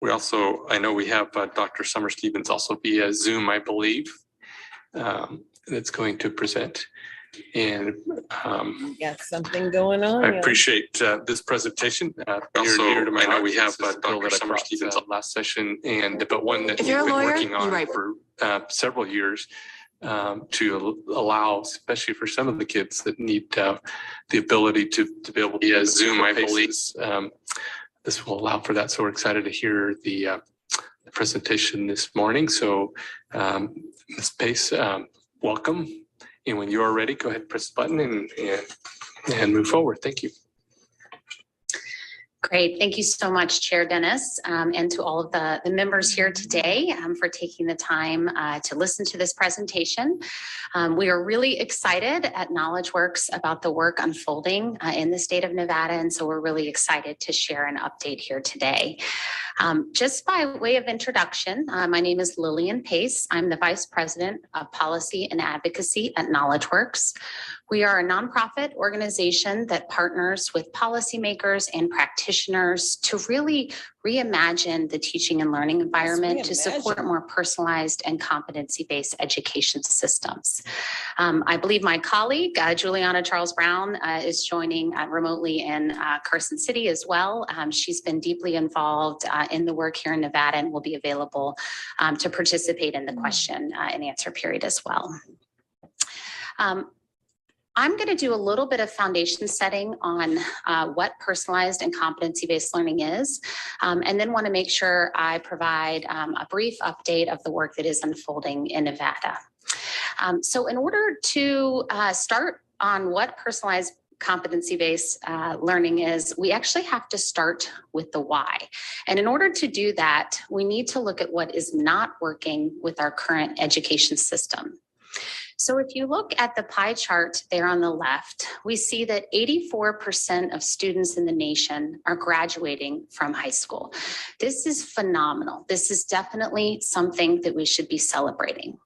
I know we have Dr. Summer Stevens also via Zoom, I believe, that's going to present. And got something going on. I appreciate this presentation. Also, I know we have Dr. Summer Stevens last session, but one that we've been working on for several years to allow, especially for some of the kids that need the ability to be able to Zoom, I believe. This will allow for that. So we're excited to hear the presentation this morning. So Ms. Pace, welcome. And when you are ready, go ahead and press the button and move forward. Thank you. Great. Thank you so much, Chair Dennis, and to all of the members here today for taking the time to listen to this presentation. We are really excited at KnowledgeWorks about the work unfolding in the state of Nevada, and so we're really excited to share an update here today. Just by way of introduction, my name is Lillian Pace. I'm the Vice President of Policy and Advocacy at KnowledgeWorks. We are a nonprofit organization that partners with policymakers and practitioners to really reimagine the teaching and learning environment to support more personalized and competency-based education systems. I believe my colleague, Juliana Charles Brown, is joining remotely in Carson City as well. She's been deeply involved in the work here in Nevada and will be available to participate in the question and answer period as well. I'm going to do a little bit of foundation setting on what personalized and competency-based learning is, and then want to make sure I provide a brief update of the work that is unfolding in Nevada. So in order to start on what personalized competency-based learning is, we actually have to start with the why. And in order to do that, we need to look at what is not working with our current education system. So if you look at the pie chart there on the left, we see that 84% of students in the nation are graduating from high school. This is phenomenal. This is definitely something that we should be celebrating.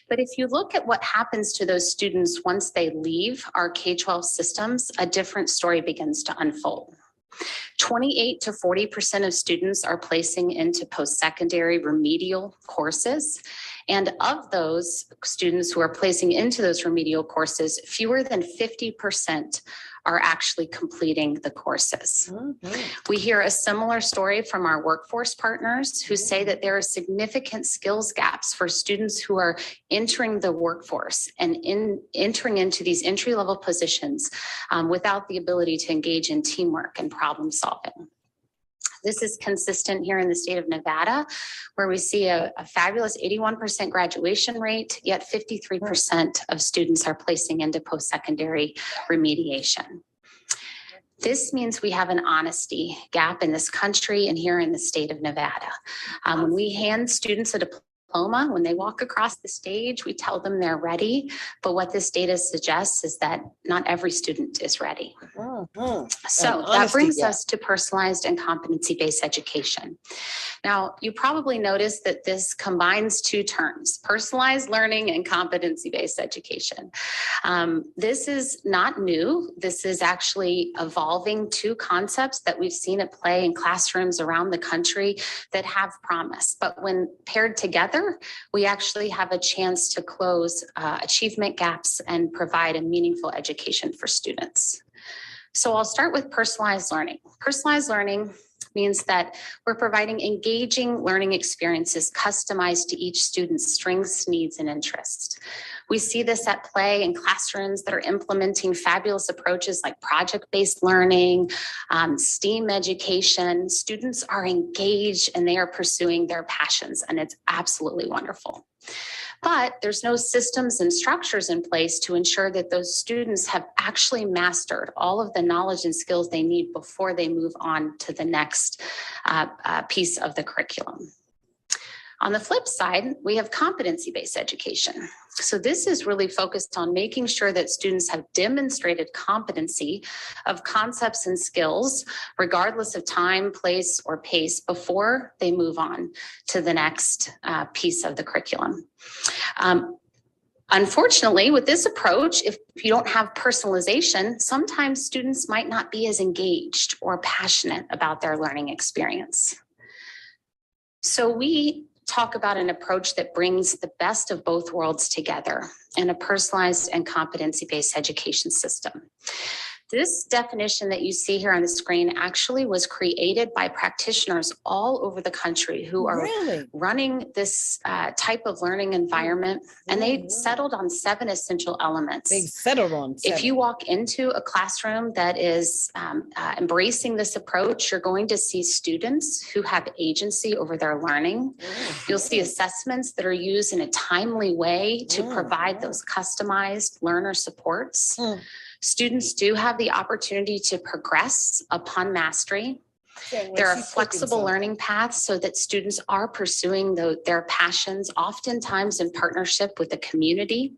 But if you look at what happens to those students once they leave our K-12 systems, a different story begins to unfold. 28 to 40% of students are placing into post-secondary remedial courses. And of those students who are placing into those remedial courses, fewer than 50% are actually completing the courses. We hear a similar story from our workforce partners who say that there are significant skills gaps for students who are entering the workforce and entering into these entry-level positions without the ability to engage in teamwork and problem solving. This is consistent here in the state of Nevada, where we see a fabulous 81% graduation rate, yet 53% of students are placing into post-secondary remediation. This means we have an honesty gap in this country and here in the state of Nevada. When we hand students a diploma, when they walk across the stage, we tell them they're ready. But what this data suggests is that not every student is ready. So that brings us to personalized and competency-based education. Now, you probably noticed that this combines two terms, personalized learning and competency-based education. This is not new. This is actually evolving two concepts that we've seen at play in classrooms around the country that have promise. But when paired together, we actually have a chance to close achievement gaps and provide a meaningful education for students. So I'll start with personalized learning. Personalized learning means that we're providing engaging learning experiences customized to each student's strengths, needs, and interests. We see this at play in classrooms that are implementing fabulous approaches like project-based learning, STEAM education. Students are engaged and they are pursuing their passions, and it's absolutely wonderful. But there's no systems and structures in place to ensure that those students have actually mastered all of the knowledge and skills they need before they move on to the next piece of the curriculum. On the flip side, we have competency-based education. So this is really focused on making sure that students have demonstrated competency of concepts and skills, regardless of time, place, or pace, before they move on to the next piece of the curriculum. Unfortunately, with this approach, if you don't have personalization, sometimes students might not be as engaged or passionate about their learning experience. So we talk about an approach that brings the best of both worlds together in a personalized and competency-based education system. This definition that you see here on the screen actually was created by practitioners all over the country who are running this type of learning environment, and they settled on 7 essential elements. They settled on 7. If you walk into a classroom that is embracing this approach, you're going to see students who have agency over their learning. You'll see assessments that are used in a timely way to provide those customized learner supports. Students do have the opportunity to progress upon mastery. There are flexible learning paths so that students are pursuing their passions, oftentimes in partnership with the community.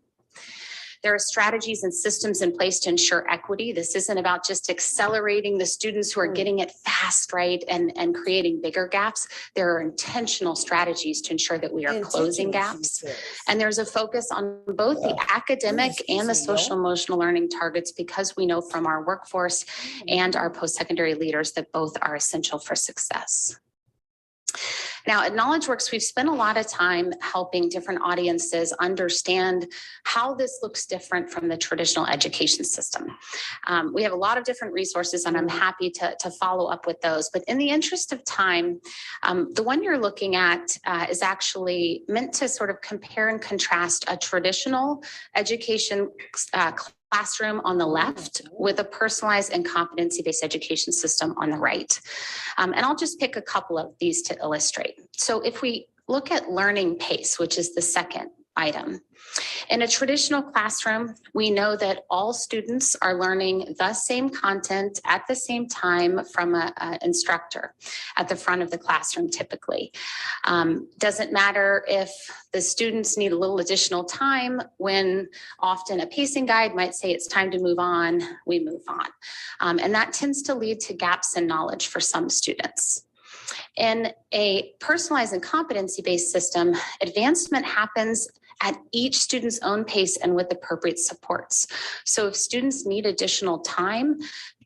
There are strategies and systems in place to ensure equity. This isn't about just accelerating the students who are getting it fast, right, and creating bigger gaps. There are intentional strategies to ensure that we are closing gaps. And there's a focus on both the academic and the social emotional learning targets, because we know from our workforce and our post-secondary leaders that both are essential for success. Now, at KnowledgeWorks, we've spent a lot of time helping different audiences understand how this looks different from the traditional education system. We have a lot of different resources, and I'm happy to follow up with those. But in the interest of time, the one you're looking at is actually meant to sort of compare and contrast a traditional education classroom on the left with a personalized and competency-based education system on the right. And I'll just pick a couple of these to illustrate. So if we look at learning pace, which is the second item, in a traditional classroom, we know that all students are learning the same content at the same time from an instructor at the front of the classroom typically. Doesn't matter if the students need a little additional time, when often a pacing guide might say it's time to move on, we move on. And that tends to lead to gaps in knowledge for some students. In a personalized and competency-based system, advancement happens at each student's own pace and with appropriate supports. So if students need additional time,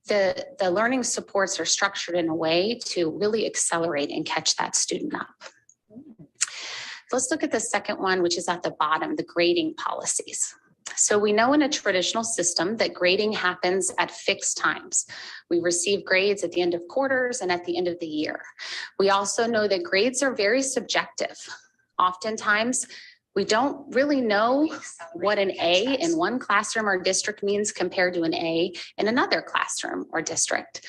the learning supports are structured in a way to really accelerate and catch that student up. Let's look at the second one, which is at the bottom, the grading policies. So we know in a traditional system that grading happens at fixed times. We receive grades at the end of quarters and at the end of the year. We also know that grades are very subjective. Oftentimes, we don't really know what an A in one classroom or district means compared to an A in another classroom or district.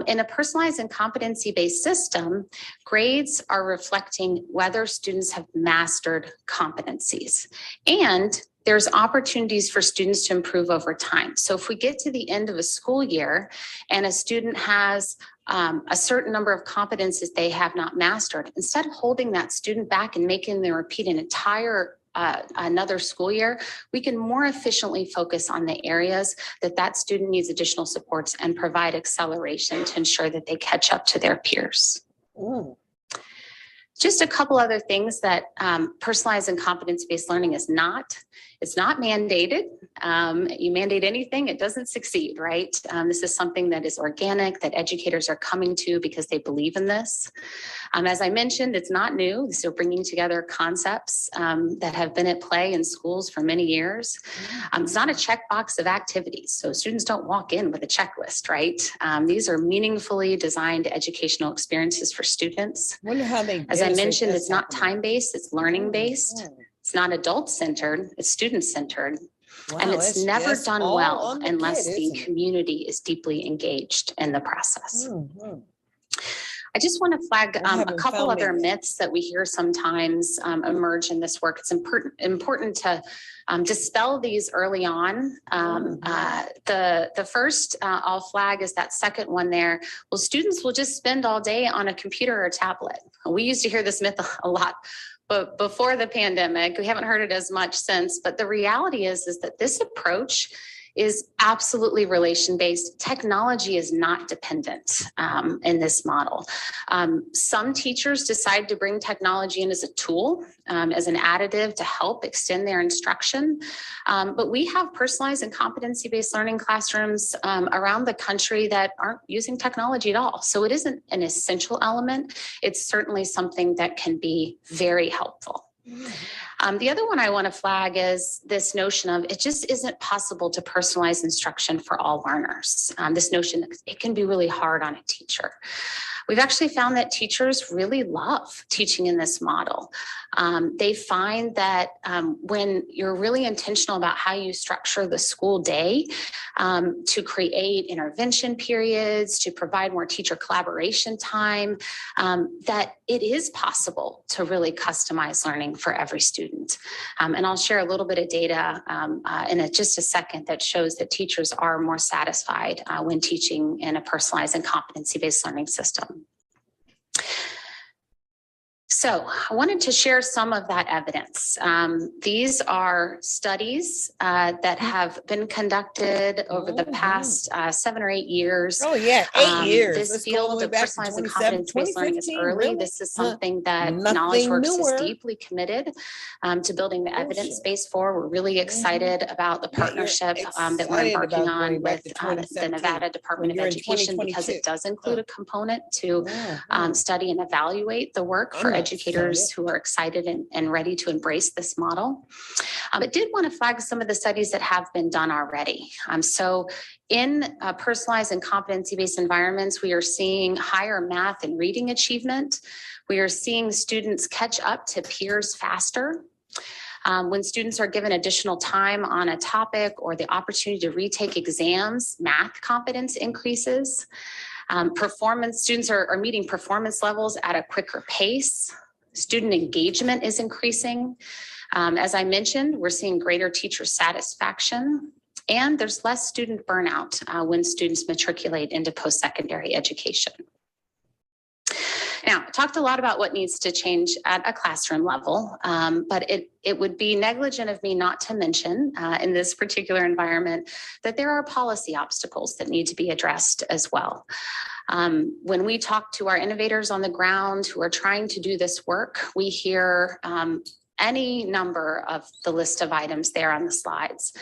In a personalized and competency-based system, grades are reflecting whether students have mastered competencies. And there's opportunities for students to improve over time. So if we get to the end of a school year and a student has a certain number of competencies they have not mastered, instead of holding that student back and making them repeat an entire another school year, we can more efficiently focus on the areas that that student needs additional supports and provide acceleration to ensure that they catch up to their peers. Ooh. Just a couple other things that personalized and competency-based learning is not. It's not mandated. You mandate anything, it doesn't succeed, right? This is something that is organic, that educators are coming to because they believe in this. As I mentioned, it's not new. So bringing together concepts that have been at play in schools for many years. It's not a checkbox of activities. So students don't walk in with a checklist, right? These are meaningfully designed educational experiences for students. Wonder how they As I mentioned, it's not time-based, it's learning-based. It's not adult-centered, it's student-centered. Wow, and it's never done well unless the community is deeply engaged in the process. I just want to flag a couple other myths that we hear sometimes emerge in this work. It's important to dispel these early on. The first I'll flag is that second one there. Well, students will just spend all day on a computer or a tablet. We used to hear this myth a lot. But before the pandemic, we haven't heard it as much since, but the reality is that this approach is absolutely relation-based. Technology is not dependent in this model. Some teachers decide to bring technology in as a tool, as an additive to help extend their instruction. But we have personalized and competency-based learning classrooms around the country that aren't using technology at all. So it isn't an essential element. It's certainly something that can be very helpful. The other one I want to flag is this notion of it just isn't possible to personalize instruction for all learners. This notion that it can be really hard on a teacher. We've actually found that teachers really love teaching in this model. They find that when you're really intentional about how you structure the school day to create intervention periods, to provide more teacher collaboration time, that it is possible to really customize learning for every student. And I'll share a little bit of data in just a second that shows that teachers are more satisfied when teaching in a personalized and competency-based learning system. So I wanted to share some of that evidence. These are studies that have been conducted over the past 7 or 8 years. Oh yeah, 8 years. This field of personalized and competence-based learning is early. Really? This is something that KnowledgeWorks is deeply committed to building the evidence base for. We're really excited about the partnership that we're embarking on with the Nevada Department of Education, because it does include a component to study and evaluate the work for educators who are excited and ready to embrace this model. But did want to flag some of the studies that have been done already. So in personalized and competency-based environments, we are seeing higher math and reading achievement. We are seeing students catch up to peers faster. When students are given additional time on a topic or the opportunity to retake exams, math competence increases. Students are meeting performance levels at a quicker pace. Student engagement is increasing. As I mentioned, we're seeing greater teacher satisfaction, and there's less student burnout when students matriculate into post-secondary education. Now, I talked a lot about what needs to change at a classroom level, but it would be negligent of me not to mention in this particular environment that there are policy obstacles that need to be addressed as well. When we talk to our innovators on the ground who are trying to do this work, we hear any number of the list of items there on the slides.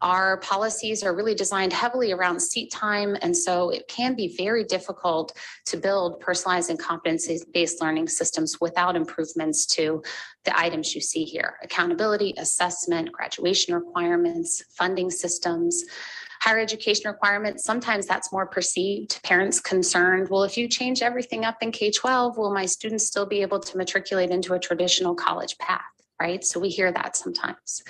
Our policies are really designed heavily around seat time, and so it can be very difficult to build personalized and competency-based learning systems without improvements to the items you see here: accountability, assessment, graduation requirements, funding systems. Higher education requirements, sometimes that's more perceived. Parents concerned, well, if you change everything up in K-12, will my students still be able to matriculate into a traditional college path, right? So we hear that sometimes.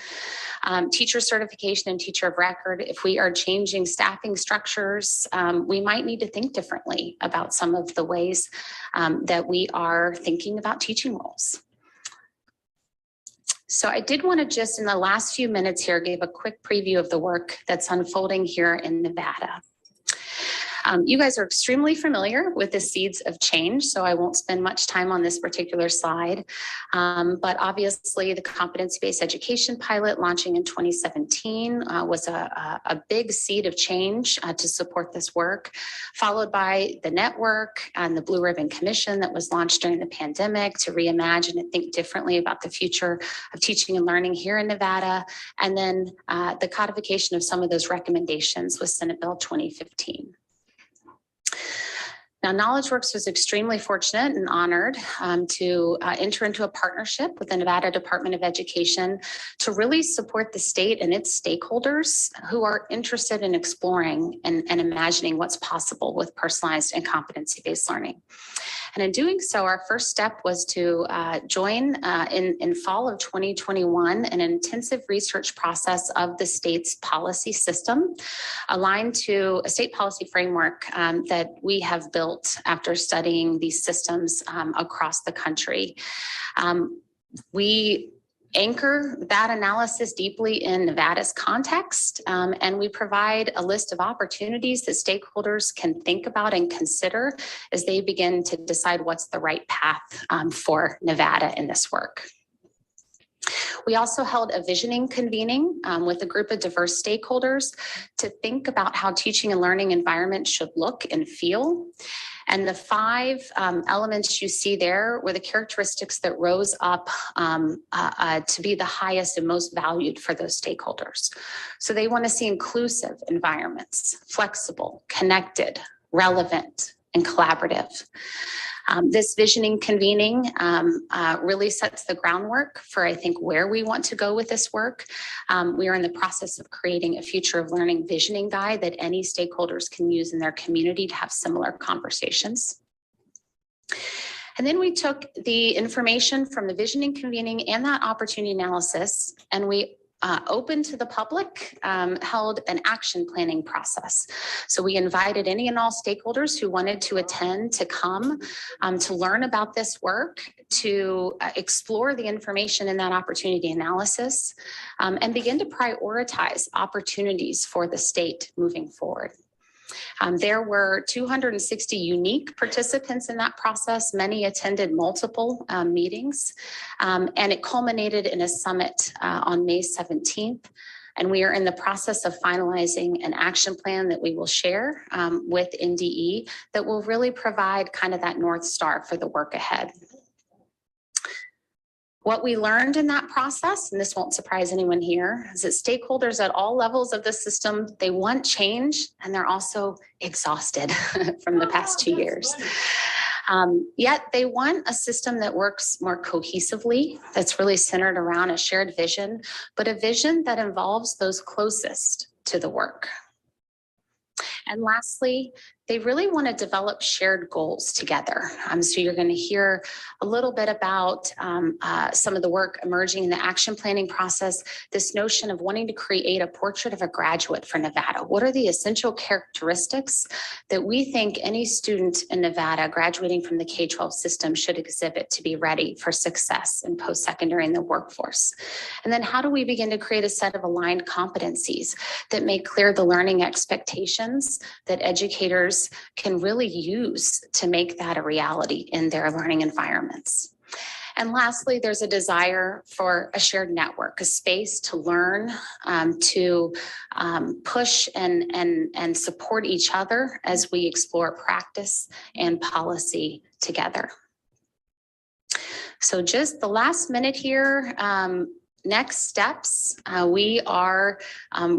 Teacher certification and teacher of record, if we are changing staffing structures, we might need to think differently about some of the ways that we are thinking about teaching roles. So I did want to just in the last few minutes here give a quick preview of the work that's unfolding here in Nevada. You guys are extremely familiar with the seeds of change, so I won't spend much time on this particular slide. But obviously the competency-based education pilot launching in 2017 was a big seed of change to support this work, followed by the network and the Blue Ribbon Commission that was launched during the pandemic to reimagine and think differently about the future of teaching and learning here in Nevada, and then the codification of some of those recommendations with Senate Bill 2015. Now, KnowledgeWorks was extremely fortunate and honored to enter into a partnership with the Nevada Department of Education to really support the state and its stakeholders who are interested in exploring and imagining what's possible with personalized and competency-based learning. And in doing so, our first step was to join in fall of 2021 an intensive research process of the state's policy system, aligned to a state policy framework that we have built after studying these systems across the country. We anchor that analysis deeply in Nevada's context, and we provide a list of opportunities that stakeholders can think about and consider as they begin to decide what's the right path for Nevada in this work. We also held a visioning convening with a group of diverse stakeholders to think about how teaching and learning environments should look and feel. And the 5 elements you see there were the characteristics that rose up to be the highest and most valued for those stakeholders. So they want to see inclusive environments, flexible, connected, relevant, and collaborative. This visioning convening really sets the groundwork for, I think, where we want to go with this work. We are in the process of creating a future of learning visioning guide that any stakeholders can use in their community to have similar conversations. And then we took the information from the visioning convening and that opportunity analysis, and we open to the public, held an action planning process. So we invited any and all stakeholders who wanted to attend to come to learn about this work, to explore the information in that opportunity analysis, and begin to prioritize opportunities for the state moving forward. There were 260 unique participants in that process. Many attended multiple meetings, and it culminated in a summit on May 17th. And we are in the process of finalizing an action plan that we will share with NDE that will really provide kind of that North Star for the work ahead. What we learned in that process, and this won't surprise anyone here, is that stakeholders at all levels of the system, they want change and they're also exhausted from the past 2 years. Yet they want a system that works more cohesively, that's really centered around a shared vision, but a vision that involves those closest to the work. And lastly, they really want to develop shared goals together. So you're going to hear a little bit about some of the work emerging in the action planning process, this notion of wanting to create a portrait of a graduate for Nevada. What are the essential characteristics that we think any student in Nevada graduating from the K-12 system should exhibit to be ready for success in post-secondary in the workforce? And then how do we begin to create a set of aligned competencies that make clear the learning expectations that educators can really use to make that a reality in their learning environments? And lastly, there's a desire for a shared network, a space to learn, to push and support each other as we explore practice and policy together. So just the last minute here, next steps, we are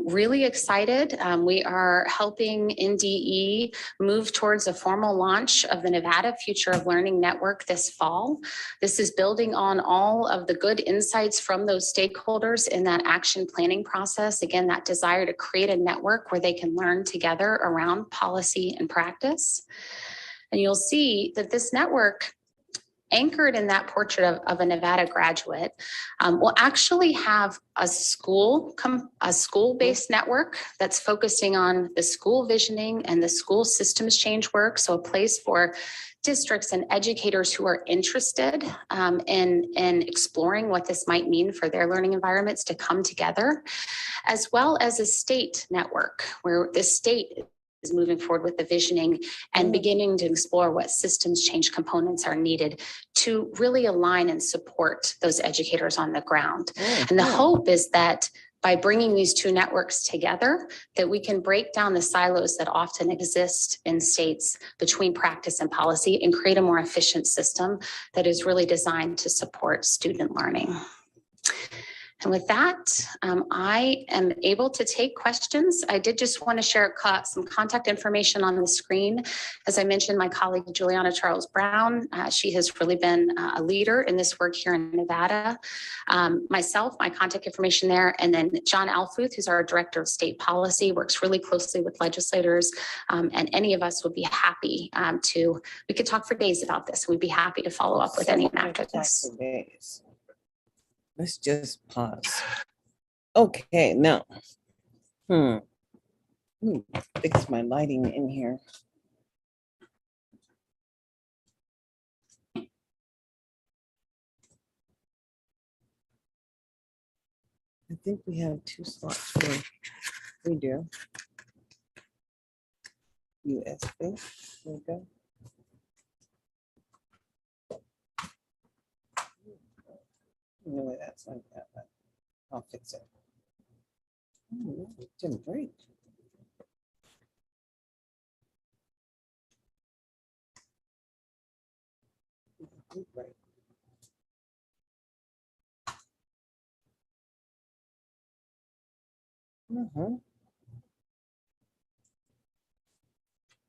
really excited. We are helping NDE move towards a formal launch of the Nevada Future of Learning Network this fall. This is building on all of the good insights from those stakeholders in that action planning process. Again, that desire to create a network where they can learn together around policy and practice. And you'll see that this network, anchored in that portrait of a Nevada graduate, will actually have a school-based network that's focusing on the school visioning and the school systems change work. So a place for districts and educators who are interested in exploring what this might mean for their learning environments to come together, as well as a state network where the state is moving forward with the visioning and beginning to explore what systems change components are needed to really align and support those educators on the ground. And the hope is that by bringing these two networks together, that we can break down the silos that often exist in states between practice and policy and create a more efficient system that is really designed to support student learning. And with that, I am able to take questions. I did just want to share some contact information on the screen. As I mentioned, my colleague, Juliana Charles Brown, she has really been a leader in this work here in Nevada. Myself, my contact information there, and then John Alfuth, who's our Director of State Policy, works really closely with legislators, and any of us would be happy we could talk for days about this. We'd be happy to follow up with anyone after this. Let's just pause. Okay, now, fix my lighting in here. I think we have 2 slots for, we do. USB, there we go. No way, that's like that, but I'll fix it. Oh, it didn't break. It did break.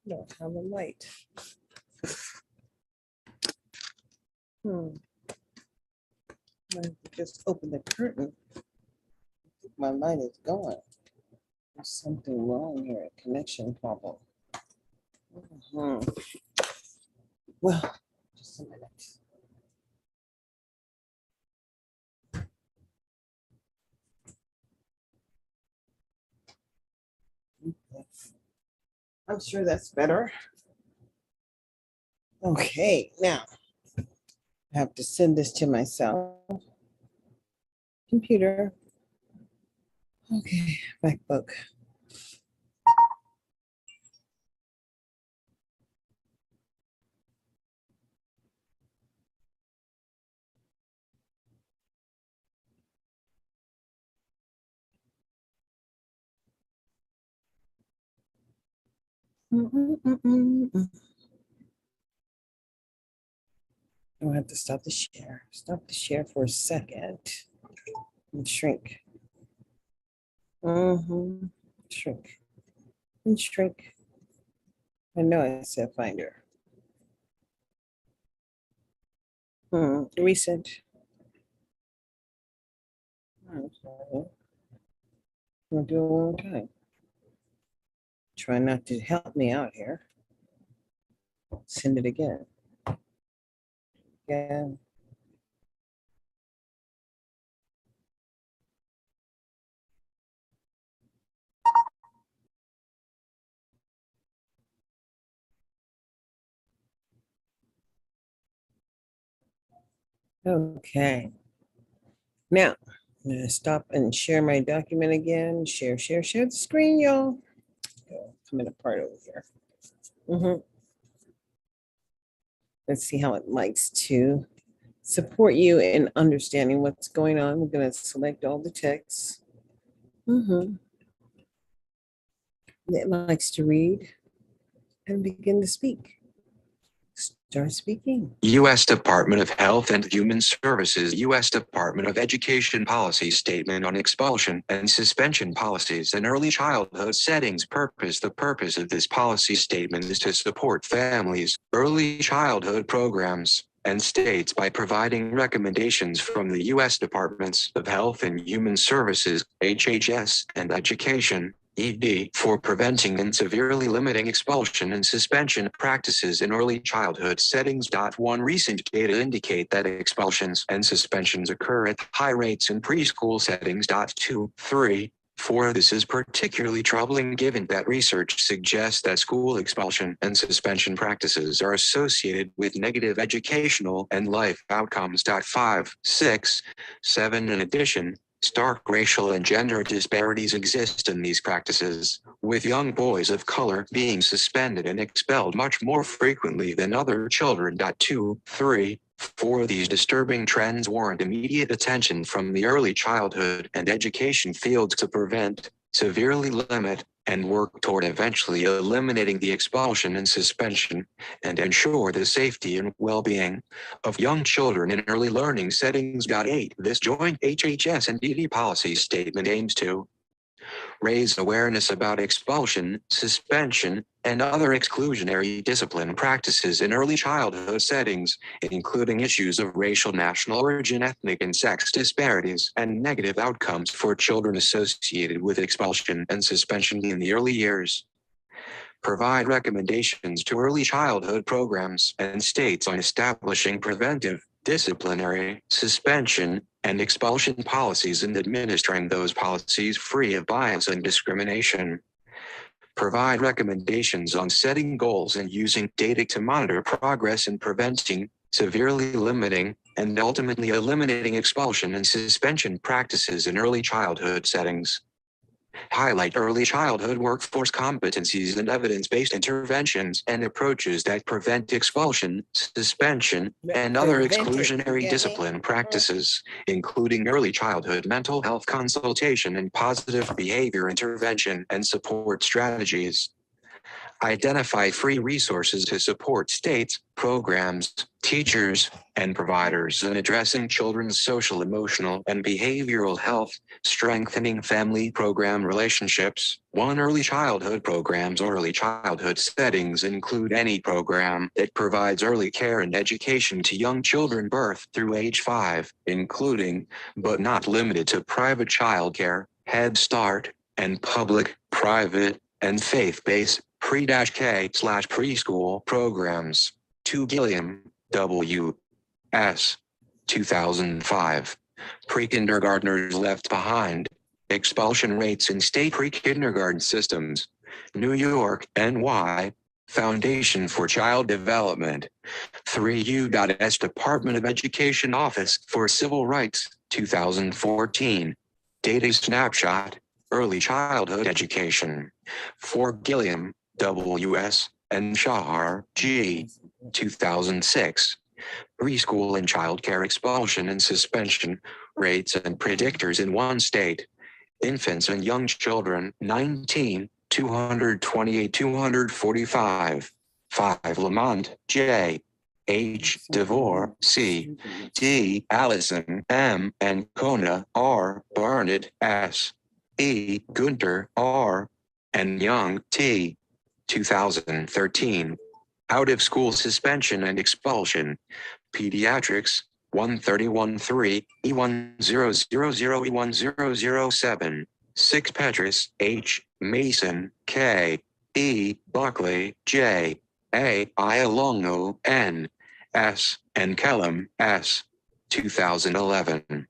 Don't have a light. I just open the curtain. My light is going. There's something wrong here, a connection problem. Well, just a minute. I'm sure that's better. Okay, now I have to send this to myself. Computer. Okay, MacBook. I'll have to stop the share. Stop the share for a second and shrink. Shrink and shrink. I know I said finder. Recent. I'll do it one more time. Try not to help me out here. Send it again. Again. Okay. Now, I'm gonna stop and share my document again. Share the screen, y'all. Coming apart over here. Let's see how it likes to support you in understanding what's going on. We're gonna select all the text. It likes to read and begin to speak. Start speaking. U.S. Department of Health and Human Services, U.S. Department of Education Policy Statement on Expulsion and Suspension Policies in Early Childhood Settings. The purpose of this policy statement is to support families, early childhood programs, and states by providing recommendations from the U.S. Departments of Health and Human Services, HHS, and Education, ED, for preventing and severely limiting expulsion and suspension practices in early childhood settings. One recent data indicate that expulsions and suspensions occur at high rates in preschool settings. 2, 3, 4. This is particularly troubling given that research suggests that school expulsion and suspension practices are associated with negative educational and life outcomes. 5, 6, 7. In addition, stark racial and gender disparities exist in these practices, with young boys of color being suspended and expelled much more frequently than other children. 2, 3, 4. These disturbing trends warrant immediate attention from the early childhood and education fields to prevent, severely limit, and work toward eventually eliminating the expulsion and suspension, and ensure the safety and well-being of young children in early learning settings. 8. This joint HHS and ED policy statement aims to raise awareness about expulsion, suspension, and other exclusionary discipline practices in early childhood settings, including issues of racial, national origin, ethnic, and sex disparities, and negative outcomes for children associated with expulsion and suspension in the early years. Provide recommendations to early childhood programs and states on establishing preventive, disciplinary, suspension, and expulsion policies and administering those policies free of bias and discrimination. Provide recommendations on setting goals and using data to monitor progress in preventing, severely limiting, and ultimately eliminating expulsion and suspension practices in early childhood settings. highlight early childhood workforce competencies and evidence-based interventions and approaches that prevent expulsion, suspension, and other exclusionary discipline practices, including early childhood mental health consultation and positive behavior intervention and support strategies. Identify free resources to support states, programs, teachers, and providers in addressing children's social, emotional, and behavioral health, strengthening family program relationships. 1. Early childhood programs or early childhood settings include any program that provides early care and education to young children birth through age 5, including, but not limited to, private childcare, Head Start, and public, private, and faith-based pre-K/preschool programs. 2. Gilliam, W. S. 2005. Pre-kindergartners left behind. Expulsion rates in state pre-kindergarten systems. New York, NY. Foundation for Child Development. 3. U.S. Department of Education Office for Civil Rights, 2014. Data snapshot. Early childhood education. 4. Gilliam, W.S. and Shahar, G. 2006. Preschool and childcare expulsion and suspension rates and predictors in one state. Infants and young children, 19, 228, 245. 5. Lamont, J. H. DeVore, C. D. Allison, M. and Kona, R. Barnett, S. E. Gunter, R. and Young, T. 2013. Out of school suspension and expulsion. Pediatrics, 131-3, E1000, E1007. 6. Petrus, H. Mason, K. E. Buckley, J. A. Ialongo, N. S. and Kellum, S. 2011.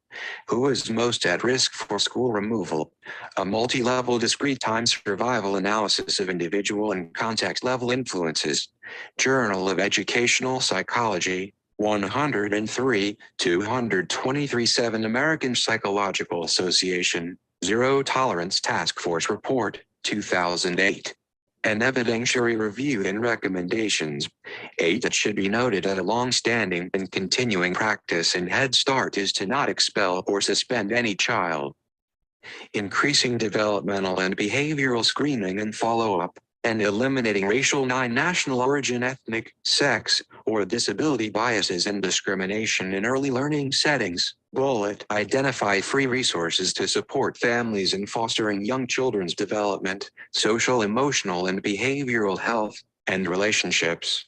Who is most at risk for school removal? A multi-level discrete time survival analysis of individual and context-level influences. Journal of Educational Psychology, 103, 223. 7. American Psychological Association, Zero Tolerance Task Force Report, 2008. An evidentiary review and recommendations. 8. It should be noted that a long-standing and continuing practice in Head Start is to not expel or suspend any child. Increasing developmental and behavioral screening and follow-up, and eliminating racial, national origin, ethnic, sex, or disability biases and discrimination in early learning settings. Bullet. Identify free resources to support families in fostering young children's development, social, emotional, and behavioral health, and relationships.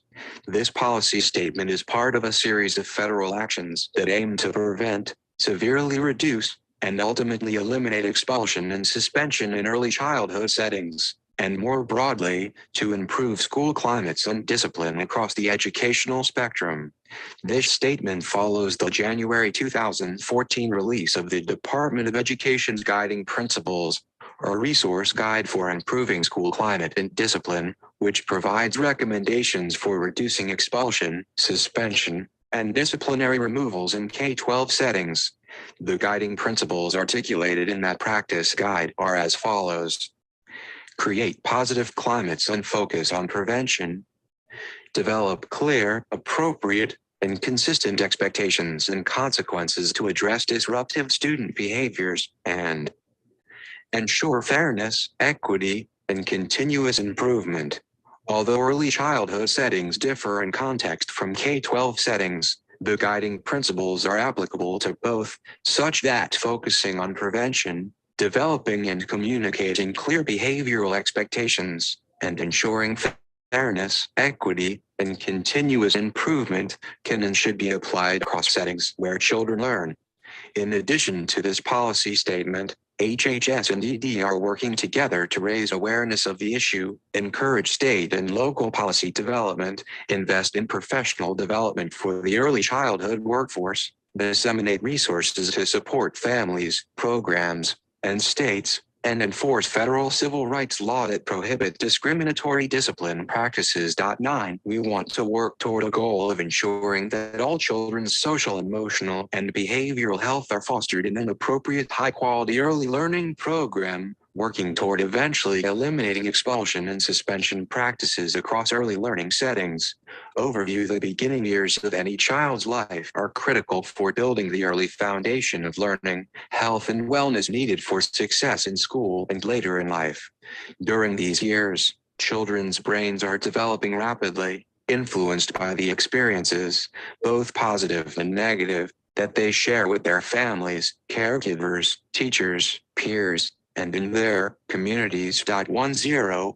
This policy statement is part of a series of federal actions that aim to prevent, severely reduce, and ultimately eliminate expulsion and suspension in early childhood settings, and more broadly, to improve school climates and discipline across the educational spectrum. This statement follows the January 2014 release of the Department of Education's Guiding Principles, a resource guide for improving school climate and discipline, which provides recommendations for reducing expulsion, suspension, and disciplinary removals in K-12 settings. The guiding principles articulated in that practice guide are as follows. Create positive climates and focus on prevention. Develop clear, appropriate, and consistent expectations and consequences to address disruptive student behaviors, and ensure fairness, equity, and continuous improvement. Although early childhood settings differ in context from K-12 settings, the guiding principles are applicable to both, such that focusing on prevention, developing and communicating clear behavioral expectations, and ensuring fairness, equity, and continuous improvement can and should be applied across settings where children learn. In addition to this policy statement, HHS and ED are working together to raise awareness of the issue, encourage state and local policy development, invest in professional development for the early childhood workforce, disseminate resources to support families, programs, and states, and enforce federal civil rights law that prohibit discriminatory discipline practices. 9. We want to work toward a goal of ensuring that all children's social, emotional, and behavioral health are fostered in an appropriate, high-quality early learning program working toward eventually eliminating expulsion and suspension practices across early learning settings. Overview: the beginning years of any child's life are critical for building the early foundation of learning, health, and wellness needed for success in school and later in life. During these years, children's brains are developing rapidly, influenced by the experiences, both positive and negative, that they share with their families, caregivers, teachers, peers, and in their communities. 10.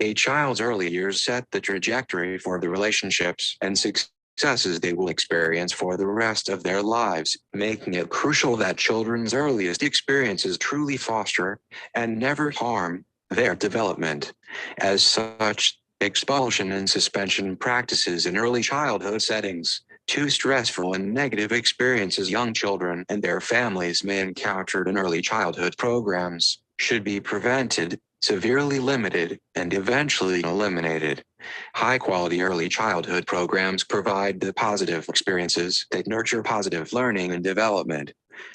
A child's early years set the trajectory for the relationships and successes they will experience for the rest of their lives, making it crucial that children's earliest experiences truly foster and never harm their development. As such, expulsion and suspension practices in early childhood settings, two stressful and negative experiences young children and their families may encounter in early childhood programs, should be prevented, severely limited, and eventually eliminated. High-quality early childhood programs provide the positive experiences that nurture positive learning and development.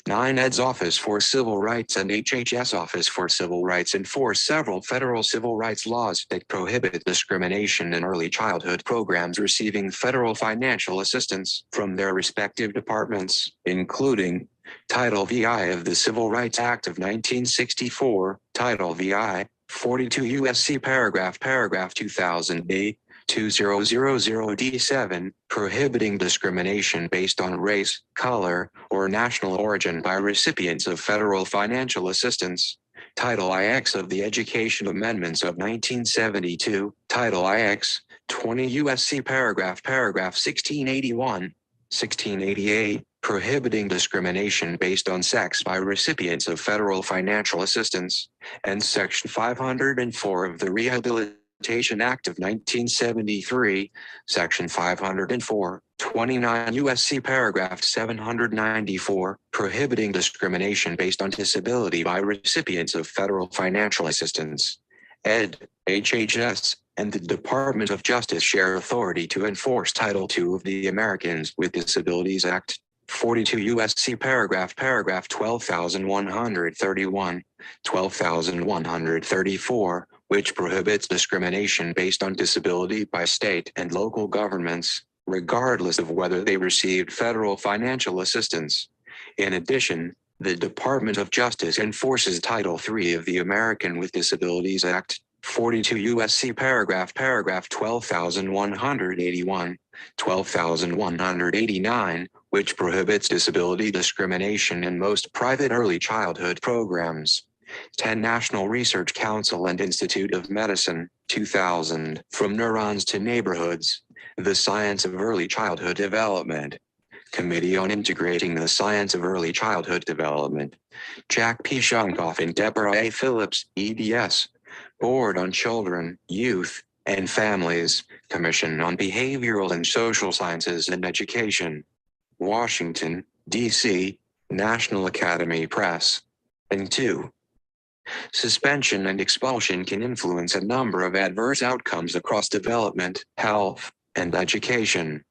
9. ED's Office for Civil Rights and HHS Office for Civil Rights enforce several federal civil rights laws that prohibit discrimination in early childhood programs receiving federal financial assistance from their respective departments, including Title VI of the Civil Rights Act of 1964, Title VI, 42 U.S.C. paragraph 2000B, 2000D7, prohibiting discrimination based on race, color, or national origin by recipients of federal financial assistance. Title IX of the Education Amendments of 1972, Title IX, 20 U.S.C. paragraph 1681, 1688, prohibiting discrimination based on sex by recipients of federal financial assistance, and Section 504 of the Rehabilitation Act of 1973, Section 504, 29 U.S.C. paragraph 794, prohibiting discrimination based on disability by recipients of federal financial assistance. ED, HHS, and the Department of Justice share authority to enforce Title II of the Americans with Disabilities Act, 42 U.S.C. paragraph 12,131, 12,134, which prohibits discrimination based on disability by state and local governments, regardless of whether they received federal financial assistance. In addition, the Department of Justice enforces Title III of the American with Disabilities Act, 42 U.S.C. paragraph 12,181, 12,189, which prohibits disability discrimination in most private early childhood programs. 10. National Research Council and Institute of Medicine, 2000, From Neurons to Neighborhoods, The Science of Early Childhood Development. Committee on Integrating the Science of Early Childhood Development. Jack P. Shunkoff and Deborah A. Phillips, EDS. Board on Children, Youth, and Families, Commission on Behavioral and Social Sciences and Education. Washington, D.C., National Academy Press. And 2. Suspension and expulsion can influence a number of adverse outcomes across development, health, and education.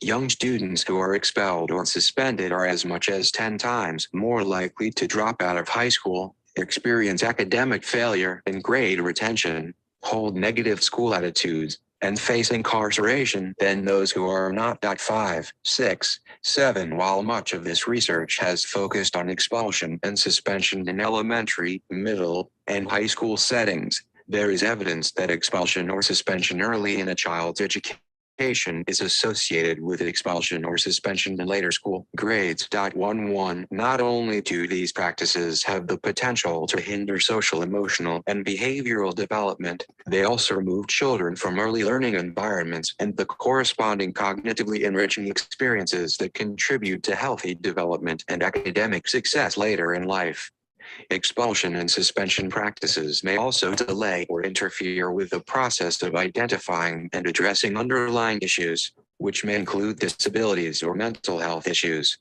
Young students who are expelled or suspended are as much as 10 times more likely to drop out of high school, experience academic failure and grade retention, hold negative school attitudes, and face incarceration than those who are not. 5, 6, 7. While much of this research has focused on expulsion and suspension in elementary, middle, and high school settings, there is evidence that expulsion or suspension early in a child's education is associated with expulsion or suspension in later school grades. 11. Not only do these practices have the potential to hinder social, emotional, and behavioral development, they also remove children from early learning environments and the corresponding cognitively enriching experiences that contribute to healthy development and academic success later in life. Expulsion and suspension practices may also delay or interfere with the process of identifying and addressing underlying issues, which may include disabilities or mental health issues.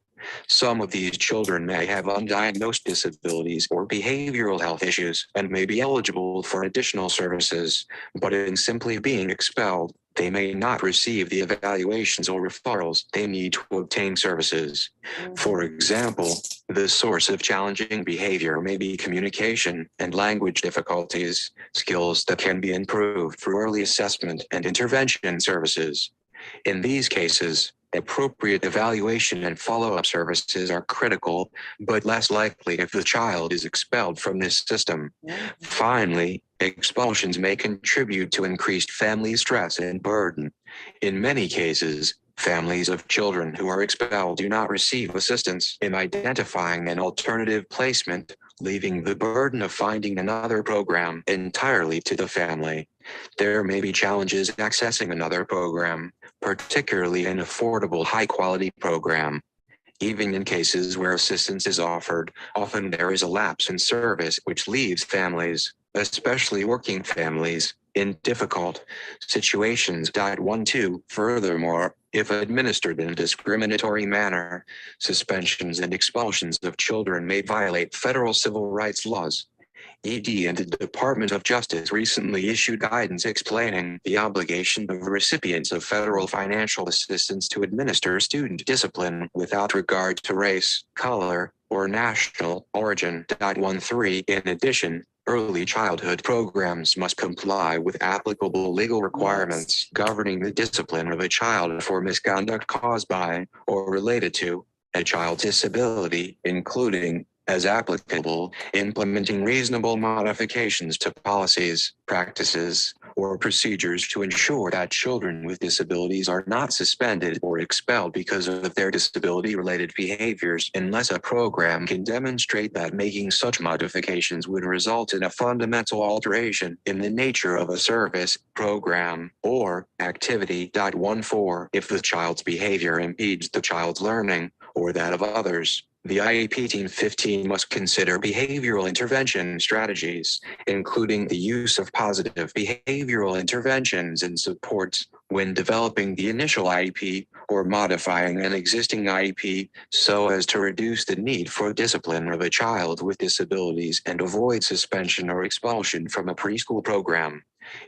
Some of these children may have undiagnosed disabilities or behavioral health issues and may be eligible for additional services, but in simply being expelled, they may not receive the evaluations or referrals they need to obtain services. For example, the source of challenging behavior may be communication and language difficulties, skills that can be improved through early assessment and intervention services. In these cases, appropriate evaluation and follow-up services are critical, but less likely if the child is expelled from this system. Finally, expulsions may contribute to increased family stress and burden. In many cases, families of children who are expelled do not receive assistance in identifying an alternative placement, leaving the burden of finding another program entirely to the family. There may be challenges accessing another program, particularly an affordable, high-quality program. Even in cases where assistance is offered, often there is a lapse in service which leaves families, especially working families, in difficult situations. 1.2. Furthermore, if administered in a discriminatory manner, suspensions and expulsions of children may violate federal civil rights laws. ED and the Department of Justice recently issued guidance explaining the obligation of recipients of federal financial assistance to administer student discipline without regard to race, color, or national origin. 1.3. In addition, early childhood programs must comply with applicable legal requirements governing the discipline of a child for misconduct caused by or related to a child's disability, including, as applicable, implementing reasonable modifications to policies, practices, or procedures to ensure that children with disabilities are not suspended or expelled because of their disability-related behaviors unless a program can demonstrate that making such modifications would result in a fundamental alteration in the nature of a service, program, or activity. 1.4. If the child's behavior impedes the child's learning or that of others, the IEP Team 15 must consider behavioral intervention strategies, including the use of positive behavioral interventions and supports when developing the initial IEP or modifying an existing IEP so as to reduce the need for discipline of a child with disabilities and avoid suspension or expulsion from a preschool program.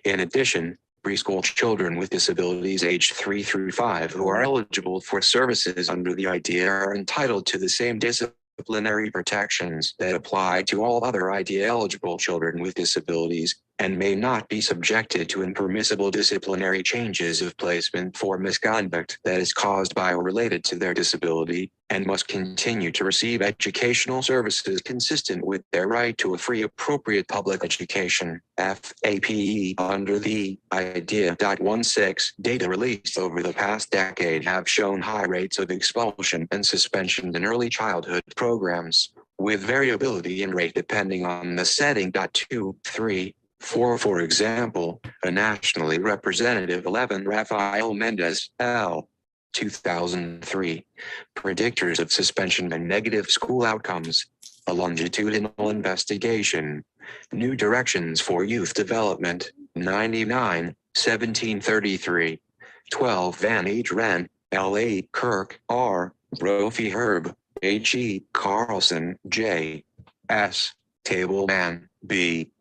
In addition, preschool children with disabilities aged 3 through 5 who are eligible for services under the IDEA are entitled to the same disciplinary protections that apply to all other IDEA-eligible children with disabilities and may not be subjected to impermissible disciplinary changes of placement for misconduct that is caused by or related to their disability, and must continue to receive educational services consistent with their right to a free appropriate public education, FAPE, under the IDEA. 1.6. Data released over the past decade have shown high rates of expulsion and suspension in early childhood programs, with variability in rate depending on the setting. 2.3. For example, a nationally representative 11 Rafael Mendez, L. 2003, Predictors of Suspension and Negative School Outcomes, a longitudinal investigation, New Directions for Youth Development, 99, 1733, 12 Van Adren, L.A. Kirk, R. Brophy Herb, H.E. Carlson, J. S. Tableman, B.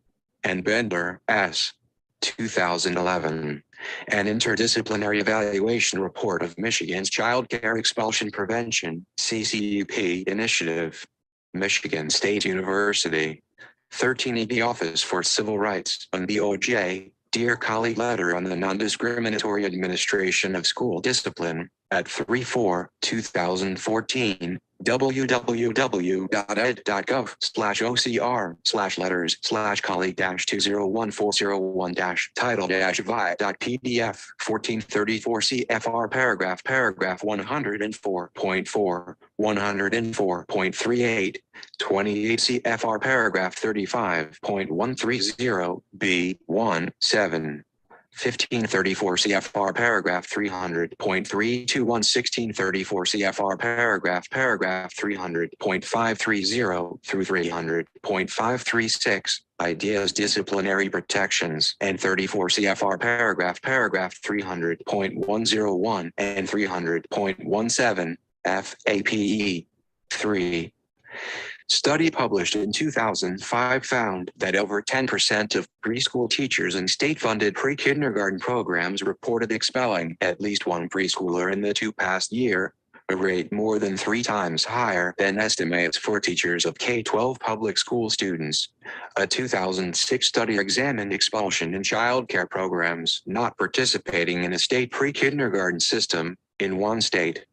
and Bender, S. 2011. An interdisciplinary evaluation report of Michigan's Child Care Expulsion Prevention, CCUP initiative, Michigan State University, 1380 Office for Civil Rights, on the OJ, Dear Colleague Letter on the Non-Discriminatory Administration of School Discipline, at 3/4/2014, www.ed.gov/OCR/colleague-201401-title-vi.pdf 1434 CFR paragraph 104.4, 104.38, 28 CFR paragraph 35.130 B1-7. 1534 CFR paragraph 300.321 1634 CFR paragraph 300.530 through 300.536 IDEA's disciplinary protections, and 34 CFR paragraph 300.101 and 300.17 FAPE 3. Study published in 2005 found that over 10% of preschool teachers in state-funded pre-kindergarten programs reported expelling at least one preschooler in the past year, a rate more than 3 times higher than estimates for teachers of K-12 public school students. A 2006 study examined expulsion in childcare programs not participating in a state pre-kindergarten system in one state.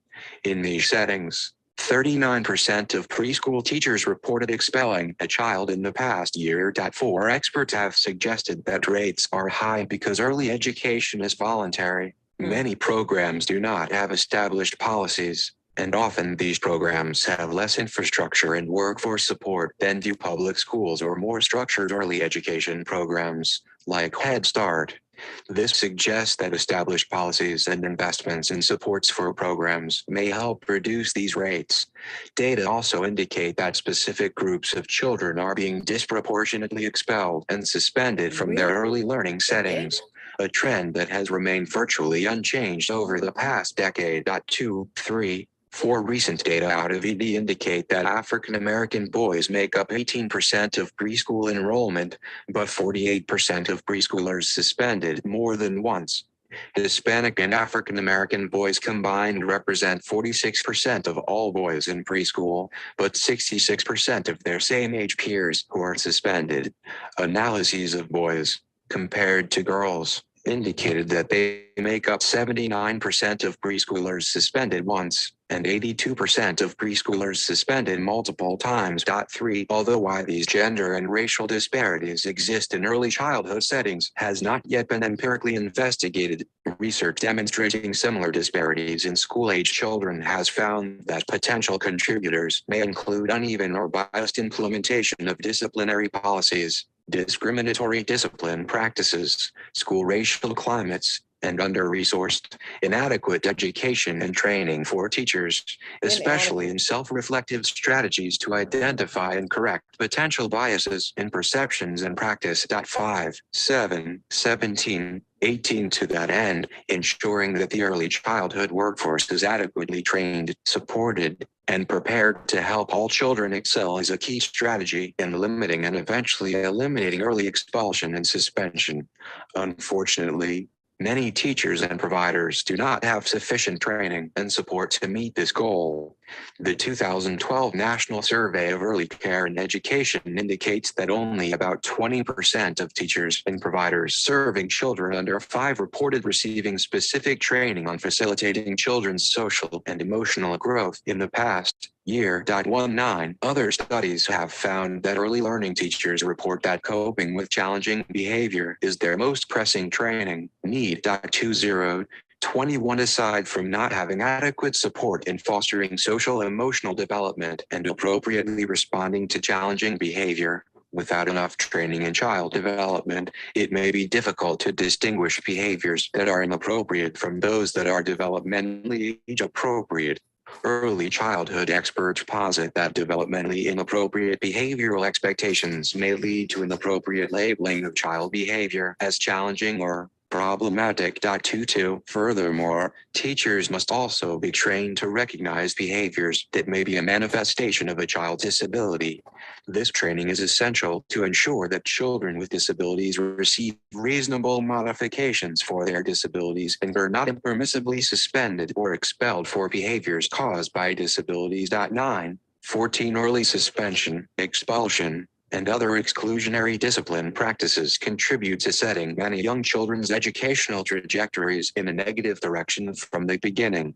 In these settings, 39% of preschool teachers reported expelling a child in the past year. 4 experts have suggested that rates are high because early education is voluntary. Many programs do not have established policies, and often these programs have less infrastructure and workforce support than do public schools or more structured early education programs, like Head Start. This suggests that established policies and investments in supports for programs may help reduce these rates. Data also indicate that specific groups of children are being disproportionately expelled and suspended from their early learning settings, a trend that has remained virtually unchanged over the past decade. 4 recent data out of ED indicate that African American boys make up 18% of preschool enrollment, but 48% of preschoolers suspended more than once. Hispanic and African American boys combined represent 46% of all boys in preschool, but 66% of their same age peers who are suspended. Analyses of boys compared to girls indicated that they make up 79% of preschoolers suspended once, and 82% of preschoolers suspended multiple times. 3. Although why these gender and racial disparities exist in early childhood settings has not yet been empirically investigated, research demonstrating similar disparities in school-age children has found that potential contributors may include uneven or biased implementation of disciplinary policies, discriminatory discipline practices, school racial climates, and under-resourced, inadequate education and training for teachers, especially in self-reflective strategies to identify and correct potential biases in perceptions and practice. 5, 7, 17, 18 to that end, ensuring that the early childhood workforce is adequately trained, supported, and prepared to help all children excel is a key strategy in limiting and eventually eliminating early expulsion and suspension. Unfortunately, many teachers and providers do not have sufficient training and support to meet this goal. The 2012 National Survey of Early Care and Education indicates that only about 20% of teachers and providers serving children under 5 reported receiving specific training on facilitating children's social and emotional growth in the past year. 19 Other studies have found that early learning teachers report that coping with challenging behavior is their most pressing training need. 21 Aside from not having adequate support in fostering social emotional development and appropriately responding to challenging behavior, without enough training in child development, it may be difficult to distinguish behaviors that are inappropriate from those that are developmentally age-appropriate. Early childhood experts posit that developmentally inappropriate behavioral expectations may lead to inappropriate labeling of child behavior as challenging or problematic. 22 Furthermore, teachers must also be trained to recognize behaviors that may be a manifestation of a child's disability. This training is essential to ensure that children with disabilities receive reasonable modifications for their disabilities and are not impermissibly suspended or expelled for behaviors caused by disabilities. 14 Early suspension, expulsion, and other exclusionary discipline practices contribute to setting many young children's educational trajectories in a negative direction from the beginning.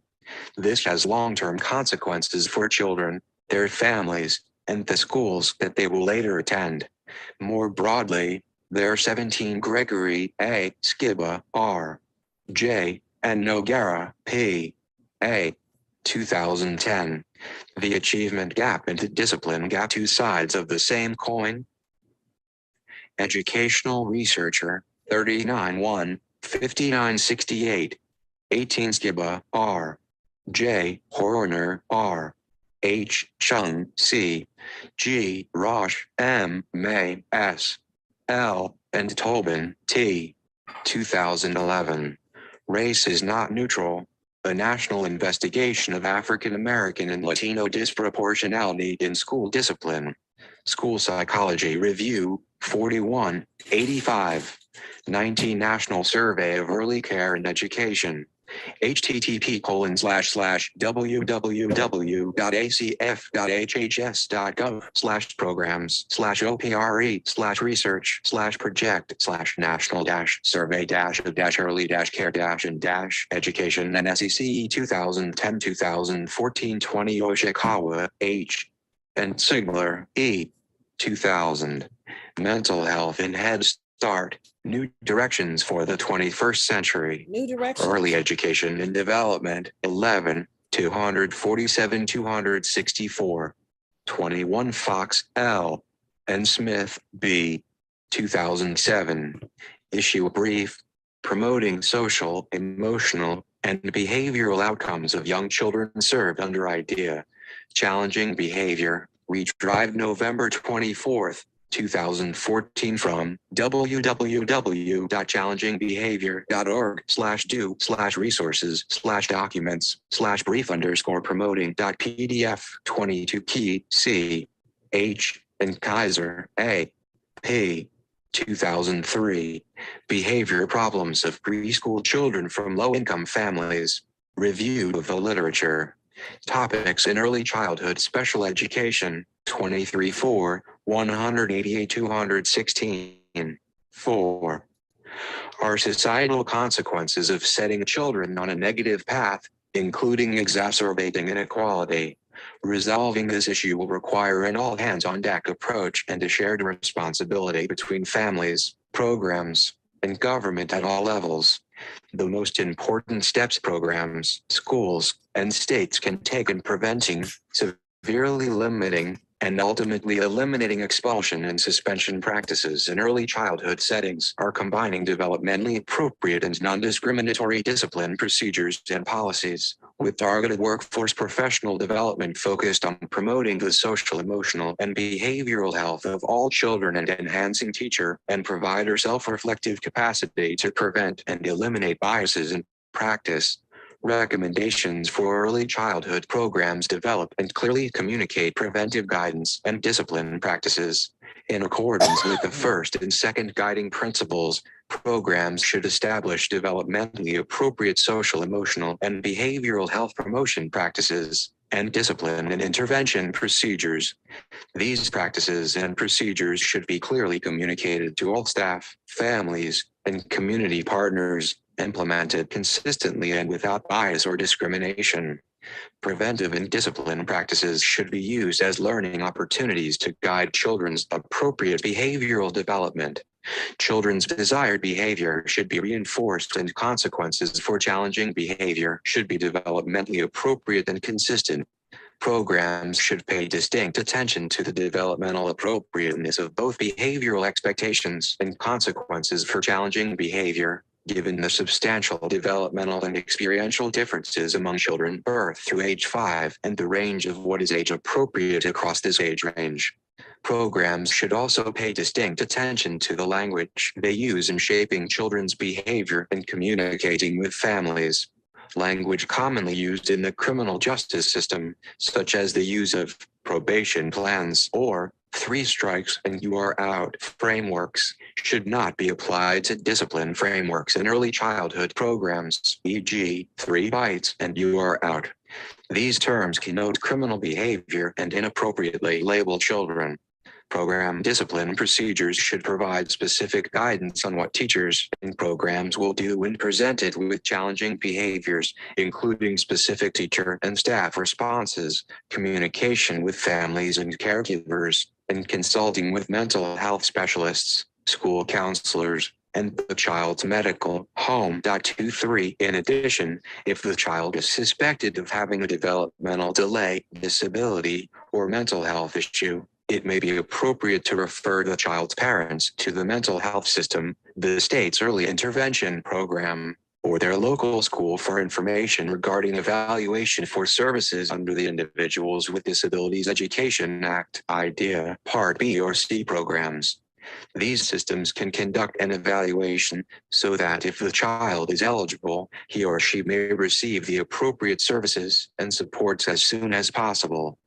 This has long-term consequences for children, their families, and the schools that they will later attend. More broadly, there are 17 Gregory A. Skiba R. J. and Noguera P. A. 2010. The achievement gap and the discipline gap, 2 sides of the same coin. Educational researcher, 39-1, 5968, 18 Skiba R. J. Horner R. H. Chung C. G. Roche M. May S. L. and Tobin T. 2011. Race is not neutral. A national investigation of African American and Latino disproportionality in school discipline. School Psychology Review, 4185. 19 National Survey of Early Care and Education. http://www.acf.hhs.gov/programs/opre/survey-of-early-care-and-education and SEC 2010-2014-20 Yoshikawa H. and Sigler E. 2000. Mental Health in Head Start. New Directions for the 21st Century. New directions. Early Education and Development. 11, 247, 264. 21 Fox L. and Smith B. 2007. Issue Brief. Promoting Social, Emotional, and Behavioral Outcomes of Young Children Served Under IDEA. Challenging Behavior. Retrieved November 24th. 2014 from www.challengingbehavior.org/do/resources/documents/brief_promoting.pdf 22 key C H and Kaiser A P 2003. Behavior Problems of Preschool Children from Low-Income Families. Review of the literature. Topics in Early Childhood Special Education. 23-4, 188-216. 4. Are societal consequences of setting children on a negative path, including exacerbating inequality. Resolving this issue will require an all-hands-on-deck approach and a shared responsibility between families, programs, and government at all levels. The most important steps programs, schools, and states can take in preventing, severely limiting, and ultimately eliminating expulsion and suspension practices in early childhood settings are combining developmentally appropriate and non-discriminatory discipline procedures and policies with targeted workforce professional development focused on promoting the social, emotional, and behavioral health of all children and enhancing teacher and provider self-reflective capacity to prevent and eliminate biases in practice. Recommendations for early childhood programs develop and clearly communicate preventive guidance and discipline practices. In accordance with the first and second guiding principles, programs should establish developmentally appropriate social, emotional, and behavioral health promotion practices and discipline and intervention procedures. These practices and procedures should be clearly communicated to all staff, families, and community partners, implemented consistently and without bias or discrimination. Preventive and discipline practices should be used as learning opportunities to guide children's appropriate behavioral development. Children's desired behavior should be reinforced and consequences for challenging behavior should be developmentally appropriate and consistent. Programs should pay distinct attention to the developmental appropriateness of both behavioral expectations and consequences for challenging behavior, given the substantial developmental and experiential differences among children birth through age 5 and the range of what is age appropriate across this age range. Programs should also pay distinct attention to the language they use in shaping children's behavior and communicating with families. Language commonly used in the criminal justice system, such as the use of probation plans or 3 strikes and you are out frameworks, should not be applied to discipline frameworks in early childhood programs, e.g., 3 bites and you are out. These terms connote criminal behavior and inappropriately label children. Program discipline procedures should provide specific guidance on what teachers and programs will do when presented with challenging behaviors, including specific teacher and staff responses, communication with families and caregivers, and consulting with mental health specialists, school counselors, and the child's medical home. 23. In addition, if the child is suspected of having a developmental delay, disability, or mental health issue, it may be appropriate to refer the child's parents to the mental health system, the state's early intervention program, or their local school for information regarding evaluation for services under the Individuals with Disabilities Education Act, IDEA, Part B or C programs. These systems can conduct an evaluation so that if the child is eligible, he or she may receive the appropriate services and supports as soon as possible.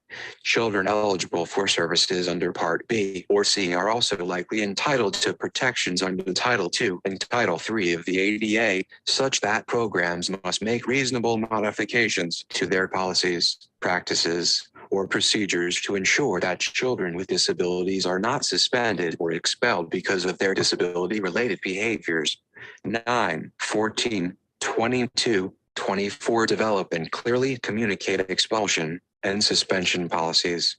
Children eligible for services under Part B or C are also likely entitled to protections under Title II and Title III of the ADA, such that programs must make reasonable modifications to their policies, practices, or procedures to ensure that children with disabilities are not suspended or expelled because of their disability-related behaviors. 9, 14, 22, 24 develop and clearly communicate expulsion and suspension policies.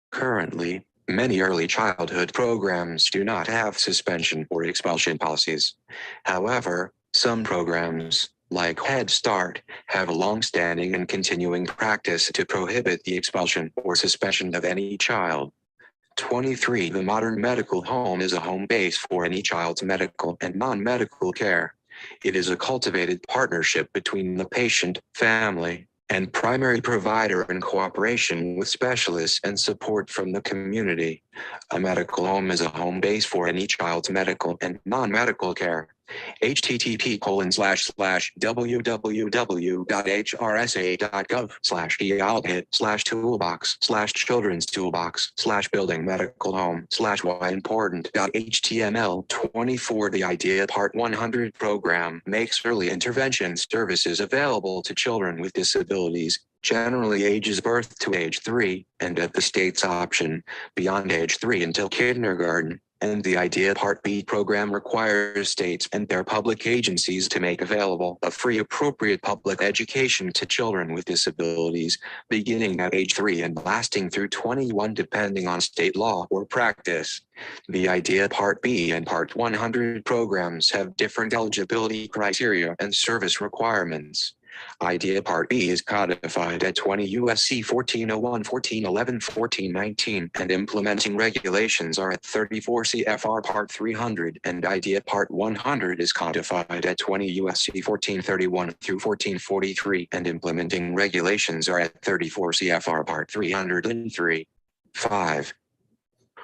Currently, many early childhood programs do not have suspension or expulsion policies. However, some programs, like Head Start, have a long-standing and continuing practice to prohibit the expulsion or suspension of any child. 23. The modern medical home is a home base for any child's medical and non-medical care. It is a cultivated partnership between the patient, family, and primary provider in cooperation with specialists and support from the community. A medical home is a home base for any child's medical and non-medical care. http://www.hrsa.gov/ealkit/toolbox/children's toolbox/building medical home /why important.html 24. The IDEA Part 100 program makes early intervention services available to children with disabilities, generally ages birth to age 3, and at the state's option, beyond age 3 until kindergarten. And the IDEA Part B program requires states and their public agencies to make available a free appropriate public education to children with disabilities, beginning at age 3 and lasting through 21 depending on state law or practice. The IDEA Part B and Part 100 programs have different eligibility criteria and service requirements. IDEA Part B is codified at 20 U.S.C. 1401, 1411, 1419, and implementing regulations are at 34 CFR Part 300, and IDEA Part 100 is codified at 20 U.S.C. 1431 through 1443, and implementing regulations are at 34 CFR Part 303. 5.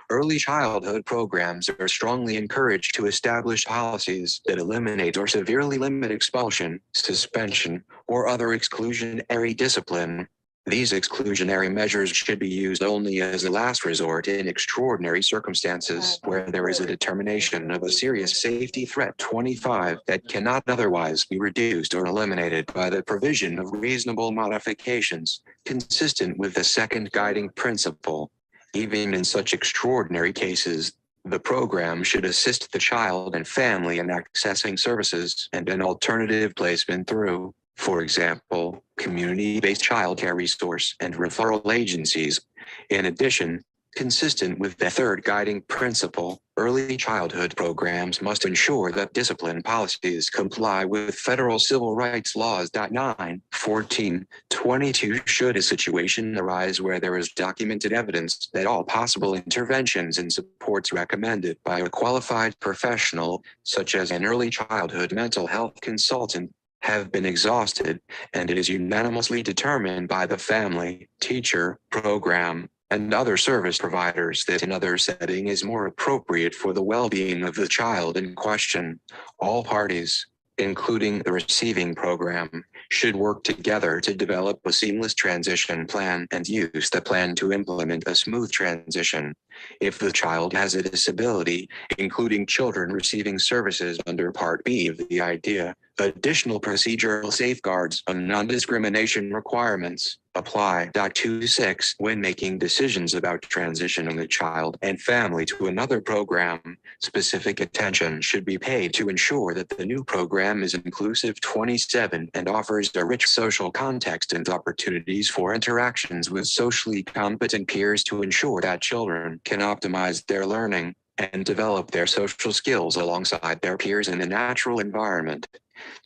Early childhood programs are strongly encouraged to establish policies that eliminate or severely limit expulsion, suspension, or other exclusionary discipline. These exclusionary measures should be used only as a last resort in extraordinary circumstances where there is a determination of a serious safety threat. 25. That cannot otherwise be reduced or eliminated by the provision of reasonable modifications, consistent with the second guiding principle. Even in such extraordinary cases, the program should assist the child and family in accessing services and an alternative placement through, for example, community-based childcare resource and referral agencies. In addition, consistent with the third guiding principle, early childhood programs must ensure that discipline policies comply with federal civil rights laws. 9, 14, 22. Should a situation arise where there is documented evidence that all possible interventions and supports recommended by a qualified professional, such as an early childhood mental health consultant, have been exhausted, and it is unanimously determined by the family, teacher, program, and other service providers that another setting is more appropriate for the well-being of the child in question, all parties, including the receiving program, should work together to develop a seamless transition plan and use the plan to implement a smooth transition. If the child has a disability, including children receiving services under Part B of the IDEA, additional procedural safeguards and non-discrimination requirements apply. 26. When making decisions about transitioning a child and family to another program, specific attention should be paid to ensure that the new program is inclusive. 27. And offers a rich social context and opportunities for interactions with socially competent peers to ensure that children can optimize their learning and develop their social skills alongside their peers in a natural environment.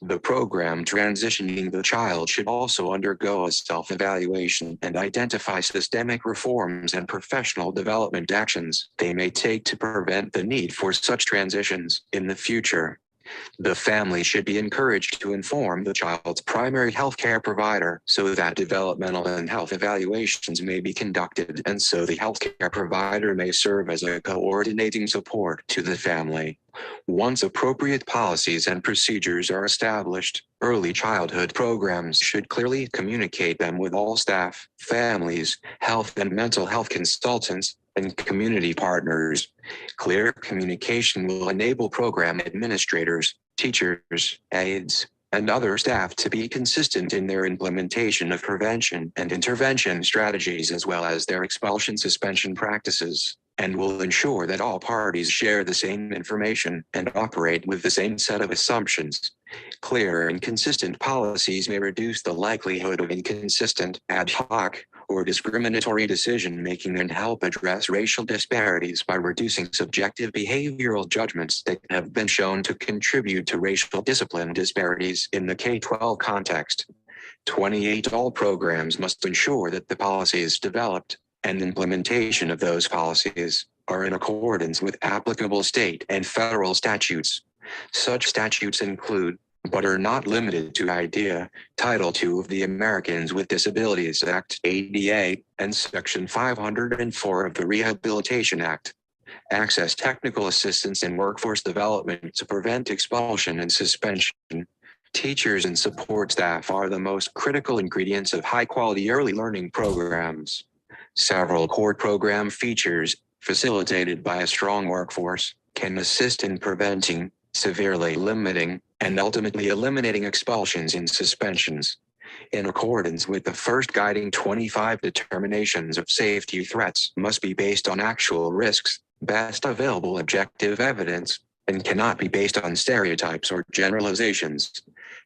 The program transitioning the child should also undergo a self-evaluation and identify systemic reforms and professional development actions they may take to prevent the need for such transitions in the future. The family should be encouraged to inform the child's primary healthcare provider so that developmental and health evaluations may be conducted, and so the healthcare provider may serve as a coordinating support to the family. Once appropriate policies and procedures are established, early childhood programs should clearly communicate them with all staff, families, health and mental health consultants, and community partners. Clear communication will enable program administrators, teachers, aides, and other staff to be consistent in their implementation of prevention and intervention strategies as well as their expulsion suspension practices, and will ensure that all parties share the same information and operate with the same set of assumptions. Clear and consistent policies may reduce the likelihood of inconsistent, ad hoc, or discriminatory decision-making and help address racial disparities by reducing subjective behavioral judgments that have been shown to contribute to racial discipline disparities in the K-12 context. 28 All programs must ensure that the policies developed and implementation of those policies are in accordance with applicable state and federal statutes. Such statutes include, but are not limited to IDEA, Title II of the Americans with Disabilities Act, ADA, and Section 504 of the Rehabilitation Act. Access technical assistance and workforce development to prevent expulsion and suspension. Teachers and support staff are the most critical ingredients of high-quality early learning programs. Several core program features, facilitated by a strong workforce, can assist in preventing, severely limiting, and ultimately eliminating expulsions and suspensions. In accordance with the first guiding 25 determinations of safety threats must be based on actual risks, best available objective evidence, and cannot be based on stereotypes or generalizations.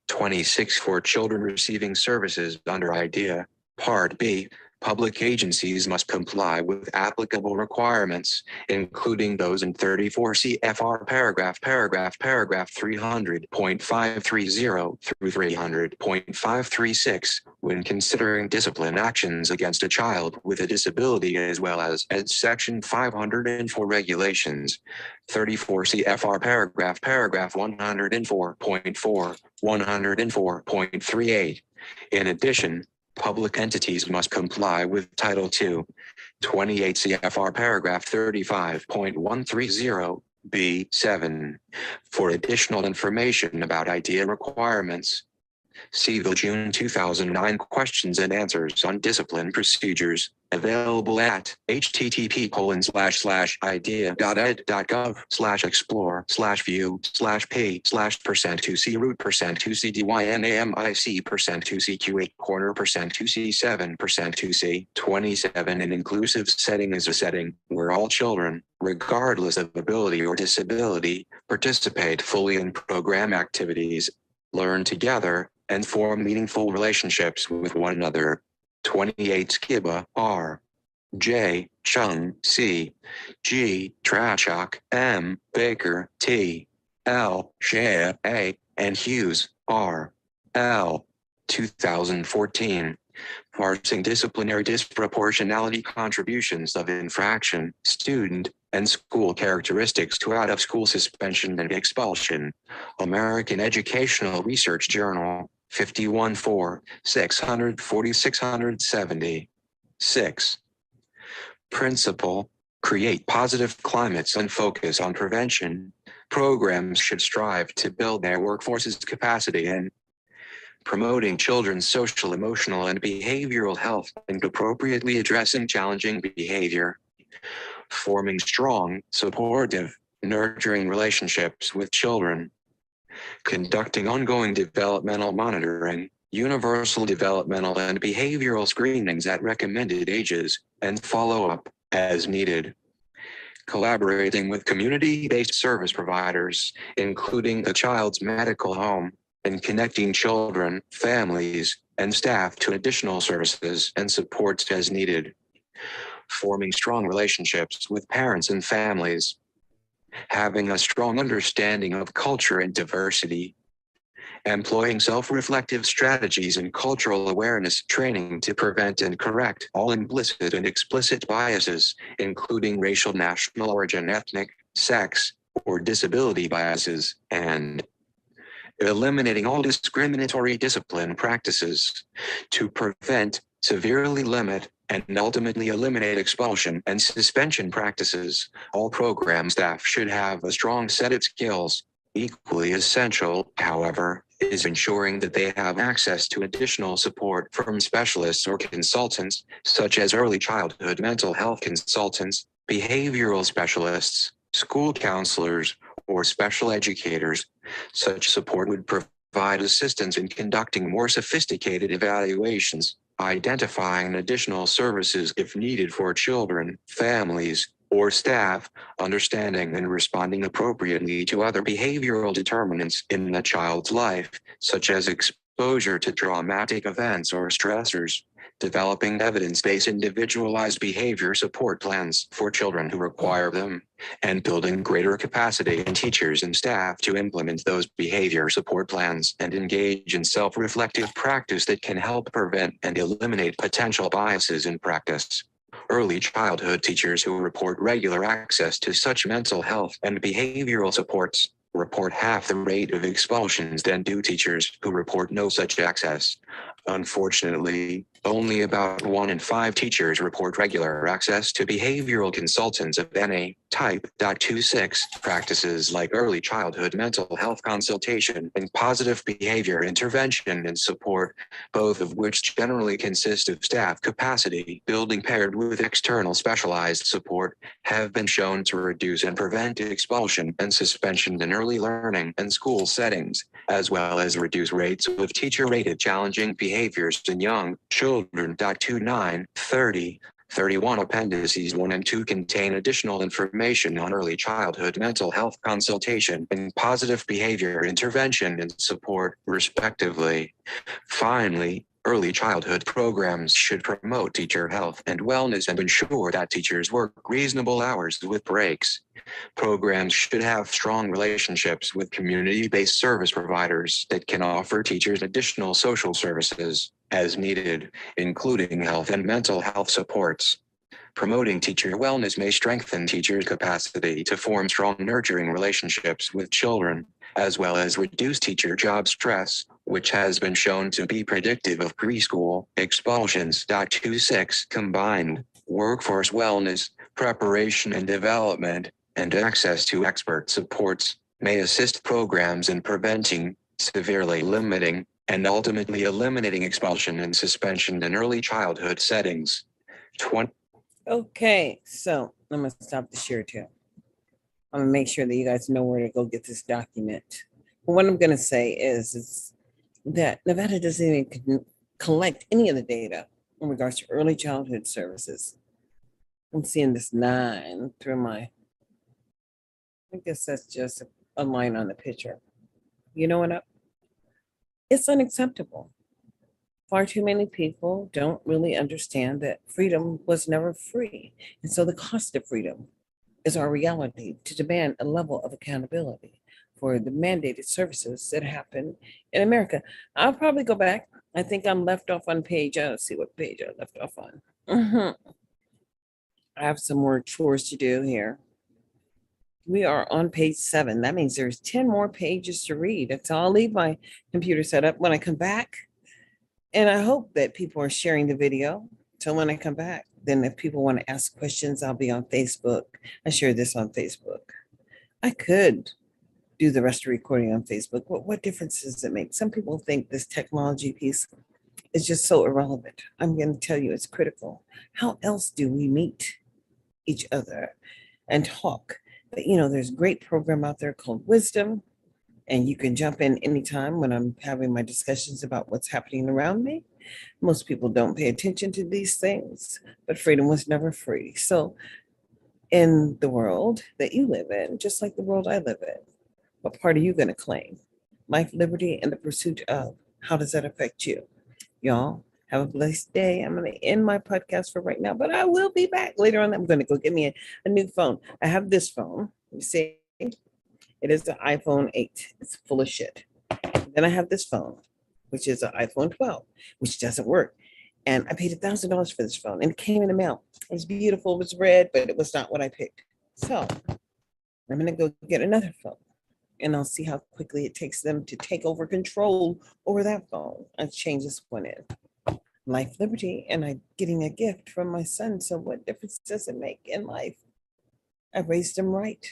26 for children receiving services under IDEA. Part B. Public agencies must comply with applicable requirements, including those in 34 CFR paragraph 300.530 through 300.536 when considering discipline actions against a child with a disability, as well as Section 504 regulations, 34 CFR paragraph 104.4, 104.38. In addition, public entities must comply with Title II, 28 CFR paragraph 35.130 B7. For additional information about IDEA requirements, see the June 2009 questions and answers on discipline procedures, available at http://idea.ed.gov/explore/view/p/%2c root%2c dynamic/%2c8 27. An inclusive setting is a setting where all children, regardless of ability or disability, participate fully in program activities, learn together, and form meaningful relationships with one another. 28 Skiba R. J. Chung C. G. Trachak M. Baker T. L. Shea A. and Hughes R. L. 2014. Parsing disciplinary disproportionality contributions of infraction, student, and school characteristics to out-of-school suspension and expulsion. American Educational Research Journal, 51-4, 640-670. 6. Principle: create positive climates and focus on prevention. Programs should strive to build their workforce's capacity in promoting children's social, emotional, and behavioral health and appropriately addressing challenging behavior, forming strong, supportive, nurturing relationships with children, conducting ongoing developmental monitoring, universal developmental and behavioral screenings at recommended ages, and follow-up as needed, collaborating with community-based service providers, including the child's medical home, and connecting children, families, and staff to additional services and supports as needed, forming strong relationships with parents and families, having a strong understanding of culture and diversity, employing self-reflective strategies and cultural awareness training to prevent and correct all implicit and explicit biases, including racial, national origin, ethnic, sex, or disability biases, and eliminating all discriminatory discipline practices to prevent, severely limit, and ultimately eliminate expulsion and suspension practices. All program staff should have a strong set of skills. Equally essential, however, is ensuring that they have access to additional support from specialists or consultants, such as early childhood mental health consultants, behavioral specialists, school counselors, or special educators. Such support would provide assistance in conducting more sophisticated evaluations, identifying additional services if needed for children, families, or staff, understanding and responding appropriately to other behavioral determinants in the child's life, such as exposure to traumatic events or stressors, developing evidence-based individualized behavior support plans for children who require them, and building greater capacity in teachers and staff to implement those behavior support plans and engage in self-reflective practice that can help prevent and eliminate potential biases in practice. Early childhood teachers who report regular access to such mental health and behavioral supports report half the rate of expulsions than do teachers who report no such access. Unfortunately, only about 1 in 5 teachers report regular access to behavioral consultants of NA Type 26 practices like early childhood mental health consultation and positive behavior intervention and support, both of which generally consist of staff capacity building paired with external specialized support, have been shown to reduce and prevent expulsion and suspension in early learning and school settings, as well as reduce rates of teacher-rated challenging behaviors in young children. 29, 30, 31 appendices 1 and 2 contain additional information on early childhood mental health consultation and positive behavior intervention and support, respectively. Finally, early childhood programs should promote teacher health and wellness and ensure that teachers work reasonable hours with breaks. Programs should have strong relationships with community-based service providers that can offer teachers additional social services as needed, including health and mental health supports. Promoting teacher wellness may strengthen teachers' capacity to form strong nurturing relationships with children, as well as reduce teacher job stress, which has been shown to be predictive of preschool expulsions. 26 combined workforce wellness, preparation and development, and access to expert supports may assist programs in preventing, severely limiting, and ultimately eliminating expulsion and suspension in early childhood settings. Okay, so I'm gonna stop the share too. I'm gonna make sure that you guys know where to go get this document. But what I'm gonna say is that Nevada doesn't even collect any of the data in regards to early childhood services. I'm seeing this 9 through my, I guess that's just a line on the picture. You know what? It's unacceptable. Far too many people don't really understand that freedom was never free. And so the cost of freedom is our reality to demand a level of accountability for the mandated services that happen in America. I'll probably go back. I think I'm left off on page, let's see what page I left off on. I have some more chores to do here. We are on page 7. That means there's 10 more pages to read. So I'll leave my computer set up when I come back. And I hope that people are sharing the video. So when I come back, then if people want to ask questions, I'll be on Facebook. I share this on Facebook. I could do the rest of the recording on Facebook. What difference does it make? Some people think this technology piece is just so irrelevant. I'm going to tell you it's critical. How else do we meet each other and talk? But there's a great program out there called Wisdom, and you can jump in anytime when I'm having my discussions about what's happening around me. Most people don't pay attention to these things, but freedom was never free. So in the world that you live in, just like the world I live in, what part are you going to claim? Life, liberty, and the pursuit of. How does that affect you? Y'all have a blessed day. I'm going to end my podcast for right now, but I will be back later on. I'm going to go get me a new phone. I have this phone. You see, it is the iPhone 8. It's full of shit. Then I have this phone, which is an iPhone 12, which doesn't work. And I paid $1,000 for this phone, and it came in the mail. It was beautiful. It was red, but it was not what I picked. So I'm gonna go get another phone and I'll see how quickly it takes them to take over control over that phone. I change this one in. Life, liberty, and I'm getting a gift from my son. So what difference does it make in life? I raised him right.